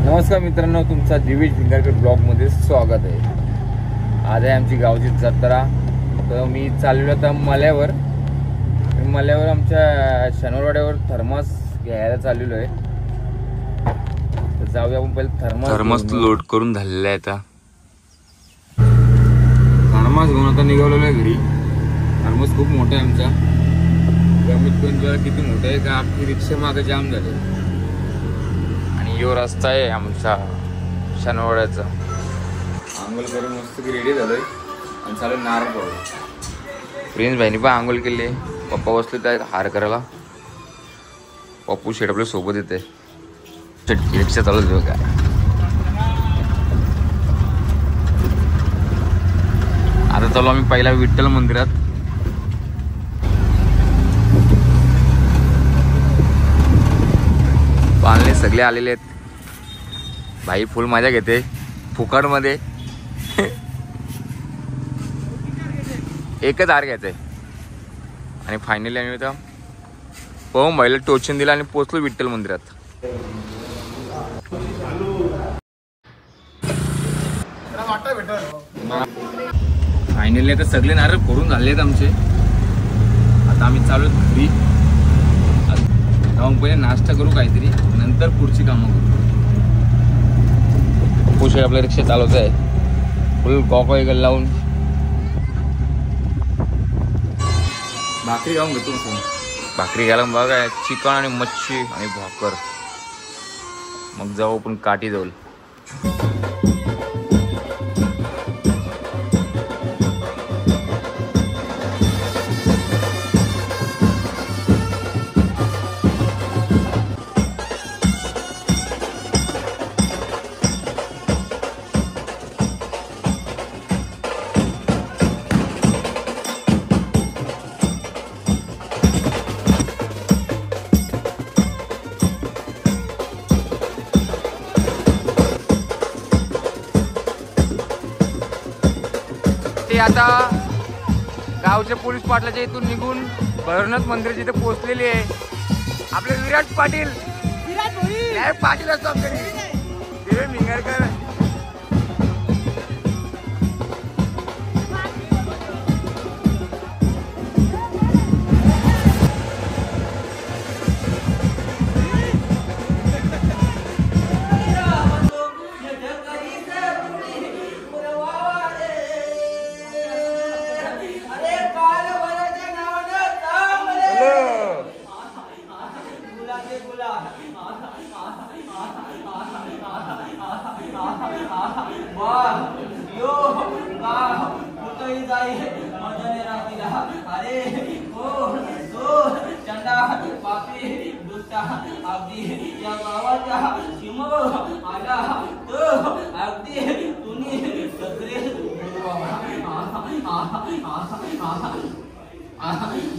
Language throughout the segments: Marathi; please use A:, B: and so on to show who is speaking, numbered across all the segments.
A: नमस्कार मित्रांनो, तुमचा दिवेश भिंगारकर ब्लॉगमध्ये स्वागत आहे। आज आहे आमची गावची जत्रा। तर मी चाललो आता मल्यावर आमच्या शनिवारवाड्यावर थर्मास घ्यायला चाललेलो आहे। तर जाऊया आपण पहिले थर्मास
B: लोड करून झालेला आहे। आता
A: थर्मास घेऊन आता निघालेलो आहे घरी। थर्मास खूप मोठा आहे आमचा, कमीत कमी जरा किती मोठा आहे का आपली रिक्षा मागे जाम झाले। आणि यो रस्ता आहे आमचा शनिवारवाड्याचा। आंघोळ करून मस्त रेडी झालोय आणि चालू नारळ फोडू। प्रिन्स भाईनी पण आंघोळ केली, पप्पा बसले त्या हार करायला। पप्पू शेट आपल्या सोबत येते, रिक्षा चालू देऊ काय। आता चालू आम्ही पहिला विठ्ठल मंदिरात। पालने सगळे आलेले आहेत। भाई फुल मजा घेते फुकट मध्ये। एकच हार घ्यायचंय आणि फायनली आम्ही आता पवन भाईला टोचन दिला आणि पोचलो विठ्ठल मंदिरात। फायनली आता सगळे नारळ फोडून झाले आहेत आमचे। आता आम्ही चालू घरी, जाऊन पहिले नाश्ता करू काहीतरी, नंतर पुढची कामं करू। पुढे आपल्या रिक्षा चालवत आहे फुल कॉकॉय लावून। भाकरी खाऊन घेतो, भाकरी घ्यायला बघा चिकन आणि मच्छी आणि भाकर, मग जाऊ आपण काठी जाऊ। आता गावच्या पोलीस पाटलाच्या इथून निघून भैरवनाथ मंदिराच्या इथे पोहोचलेली आहे आपले विराट पाटील। पाटील असतो दिवेश भिंगारकर।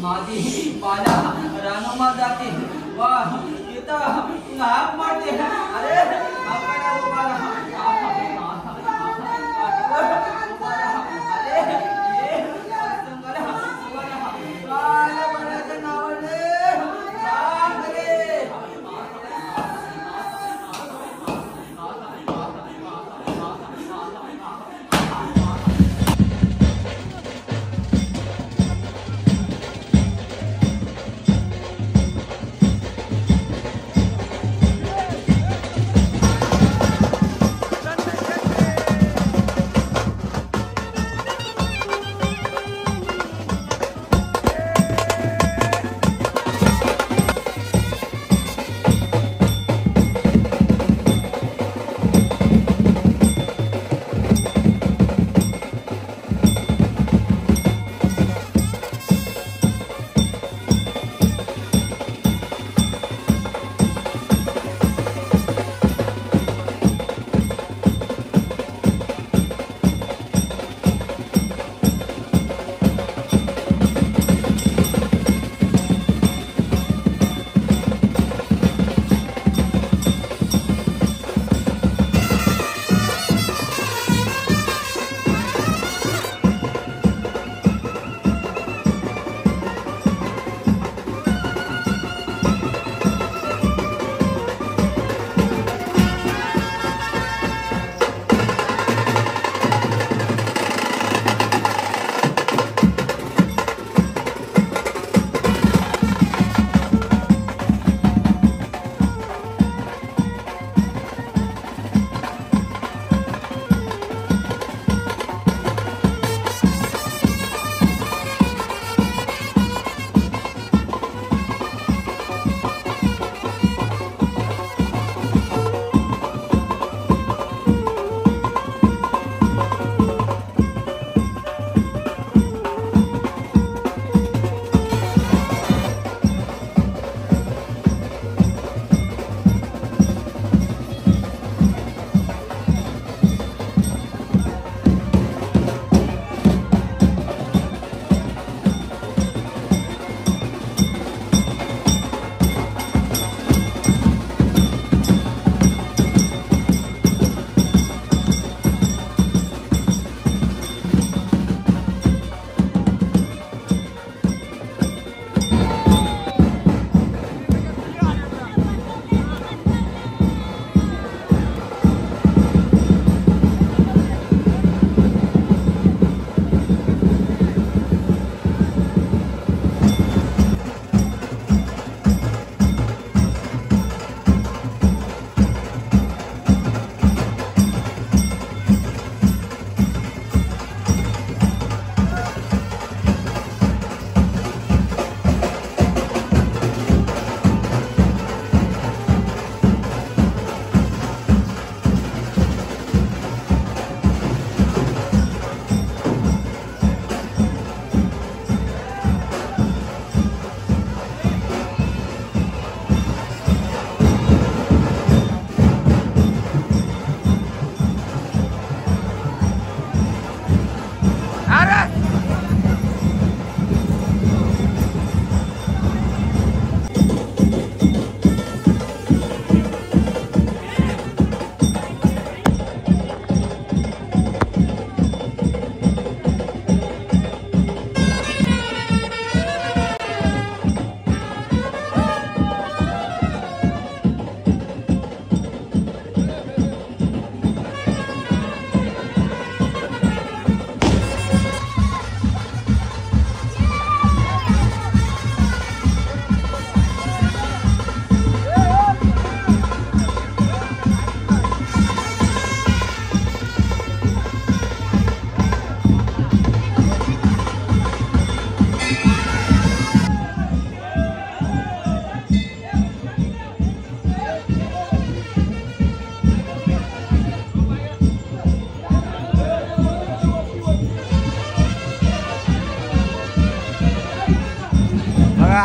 C: माझी बाला रानोमा जाते वाह तिथं हाक मारते। अरे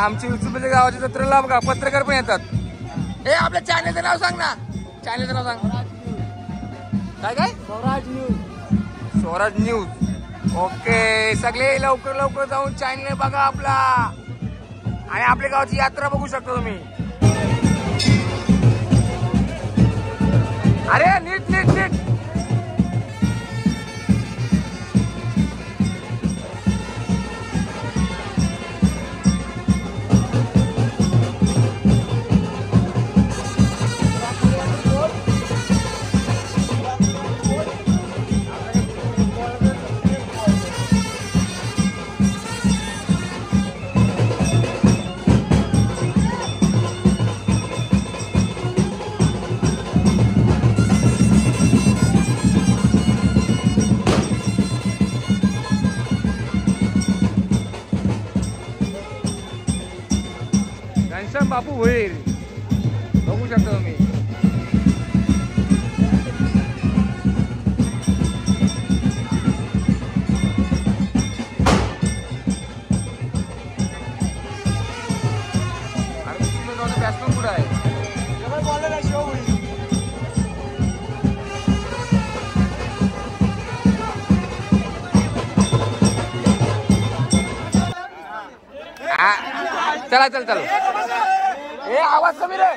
A: आमच्या युट्यूबच्या गावाच्या जत्रेला बघा पत्रकार पण येतात. हे आपल्या चॅनलचं नाव सांग ना, चॅनलचं नाव सांग. काय काय? स्वराज न्यूज. ओके, सगळे लवकर लवकर जाऊन चॅनल बघा आपला आणि आपल्या गावाची यात्रा बघू शकता तुम्ही. अरे नीट नीट नीट. घनश्याम बापू होईल बघू शकता तुम्ही. अरे तुम्ही बॅट्समन कुठं आहे? चला चल चल. ए आवाज कमी रे.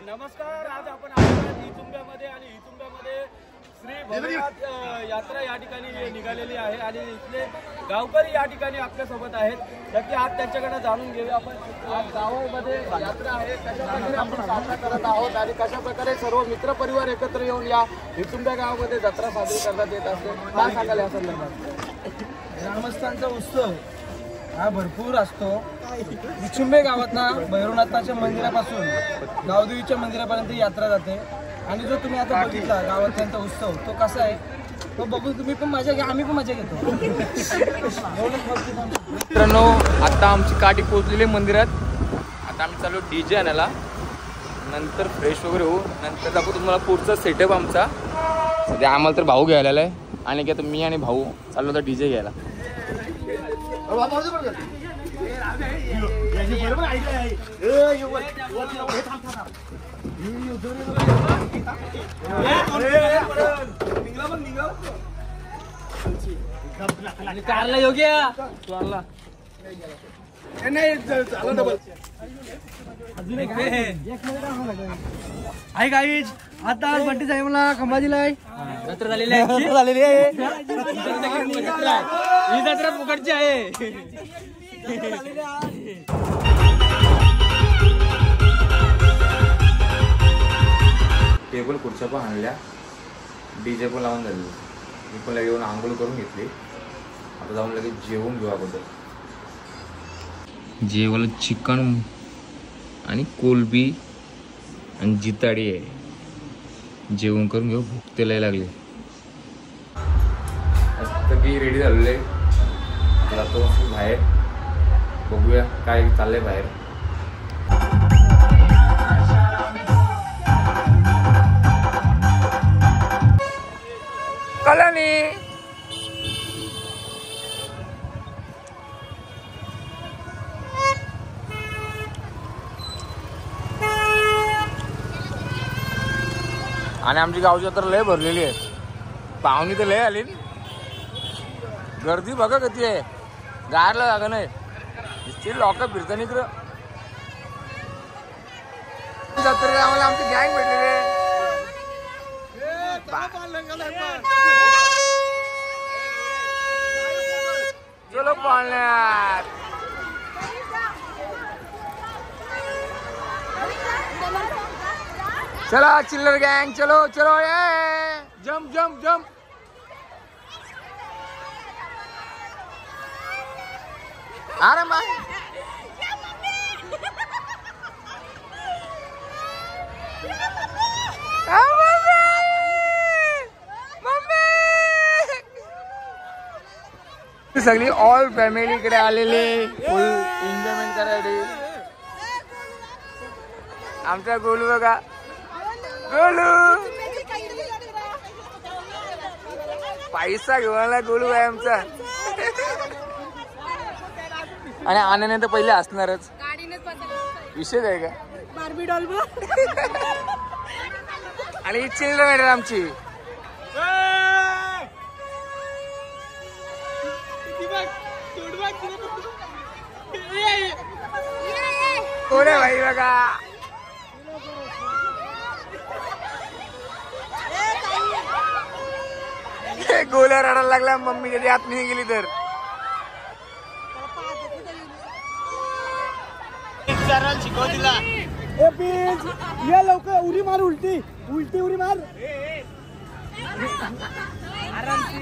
B: नमस्कार. आज आपण हितुंब्यामध्ये आणि हितुंब्यामध्ये श्री भोलेनाथ यात्रा या ठिकाणी निघालेली आहे आणि इथले गावकरी या ठिकाणी आपल्या सोबत आहेत. नक्की आज त्यांच्याकडे जाणून घेऊया आपण. आज गावामध्ये यात्रा आहे, कशा प्रकारे आपण साजरा करत आहोत आणि कशा प्रकारे सर्व मित्रपरिवार एकत्र येऊन या हितुंब्या गावामध्ये जत्रा साजरी करण्यात येत असते. काय सांगाल या संदर्भात?
C: ग्रामस्थांचा उत्सव हा भरपूर असतो. हितुंबे गावातनं भैरवनाथाच्या मंदिरापासून गावदेवीच्या मंदिरापर्यंत यात्रा जाते आणि जो तुम्ही आता बघितला गावातल्यांचा उत्सव तो कसा आहे तो बघून तुम्ही पण मजा घ्या, आम्ही पण मजा घेतो.
A: मित्रांनो, आता आमची काठी पोहोचलेली मंदिरात. आता आम्ही चालू DJ आणायला, नंतर फ्रेश वगैरे होऊ, नंतर दाखवू तुम्हाला पुढचा सेटअप आमचा. सध्या आम्हाला तर भाऊ घ्यायला आहे आणि की आता मी आणि भाऊ चाललो होता DJ घ्यायला.
C: कारला योग्य आहे गाईज. आता बंटी साहेब मला खंबाजीला आहे जत्रा झालेली आहे. ही जत्रा फुकटची आहे.
A: टेबल खुर्च्या पण आणल्या, DJ पण लावून झाली. मी पण लगेच येऊन आंघोळ करून घेतली. आता जाऊन लगेच जेवून घेऊ अगोदर. जेवायला चिकन आणि कोलबी आणि जिताडी आहे. जेवण करून घेऊ, भूक ते लय लागली. आता की रेडी झालेले, जातो बाहेर, बघूया काय चाललंय बाहेर. कलानी आणि आमची गावची तर लय भरलेली आहे. पाहुणी तर लय आली. गर्दी बघा किती आहे, जायला जागा नाही. लोक फिरता इकडं. जत्रेला आम्हाला आमची गँग भेटलेली आहे. चलो पाळण्यात. चला चिल्लर गँग, चलो चलो. Jump jump jump. अरे मा सगळी ऑल फॅमिली इकडे आलेली फुल एन्जॉयमेंट करायला. आमचा गोलू बघा, गोलू पैसा घेऊन आला. गोलू आहे आमचा. आणि आनंद तर पहिले असणारच.
D: गाडीनेच बसायला
A: विषय आहे का?
D: बार्बी डॉल
A: आणि ही चिल्ड्रन आहे आमची. कोण आहे भाई बघा. गोल्या रडायला लागला मम्मी कधी आत नाही गेली तर.
C: ये लवकर उडी मार. उलटी उडी मार. आरामशी